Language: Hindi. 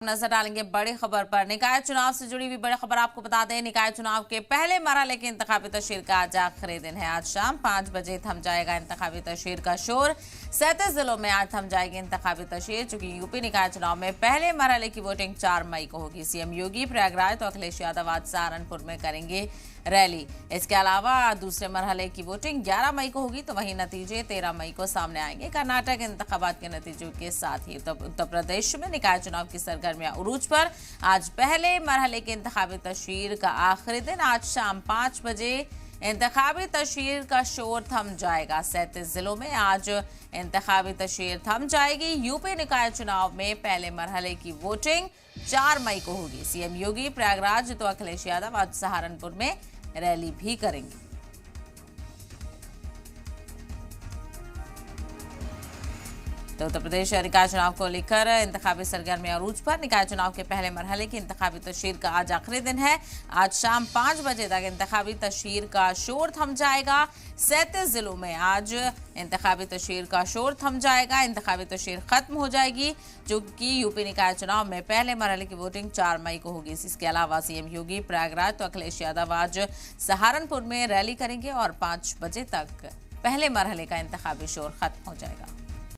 नजर डालेंगे बड़ी खबर पर। निकाय चुनाव से जुड़ी हुई बड़ी खबर आपको बता दें, निकाय चुनाव के पहले मरहले की इंतखाबी तशहीर का आज आखिरी दिन है। आज शाम 5 बजे थम जाएगा इंतखाबी तशहीर का शोर। 37 जिलों में आज थम जाएगी इंतखाबी तशहीर। चूंकि यूपी निकाय चुनाव में पहले मरहले की वोटिंग 4 मई को होगी। सीएम योगी प्रयागराज तो अखिलेश यादव आज सहारनपुर में करेंगे रैली। इसके अलावा दूसरे मरहले की वोटिंग 11 मई को होगी, तो वहीं नतीजे 13 मई को सामने आएंगे। कर्नाटक इंतखाबात के नतीजों के साथ ही उत्तर प्रदेश में निकाय चुनाव की सरगर्मियां उरूज पर। आज पहले मरहले की इंतखाबी तशहीर का आखिरी दिन। आज शाम 5 बजे इंतखाबी तशहीर का शोर थम जाएगा। 37 जिलों में आज इंतखाबी तशहीर थम जाएगी। यूपी निकाय चुनाव में पहले मरहले की वोटिंग 4 मई को होगी। सीएम योगी प्रयागराज तो अखिलेश यादव आज सहारनपुर में रैली भी करेंगे। तो उत्तर प्रदेश निकाय चुनाव को लेकर इंतखाबी सरगर्मियां अरूज पर। निकाय चुनाव के पहले मरहले की इंतखाबी तशहीर का आज आखिरी दिन है। आज शाम 5 बजे तक इंतखाबी तशहीर का शोर थम जाएगा। 37 जिलों में आज इंतखाबी तशहीर का शोर थम जाएगा। इंतखाबी तशहीर खत्म हो जाएगी, जो कि यूपी निकाय चुनाव में पहले मरहले की वोटिंग 4 मई को होगी। इसके अलावा सीएम योगी प्रयागराज तो अखिलेश यादव आज सहारनपुर में रैली करेंगे और 5 बजे तक पहले मरहले का इंतखाबी शोर खत्म हो जाएगा।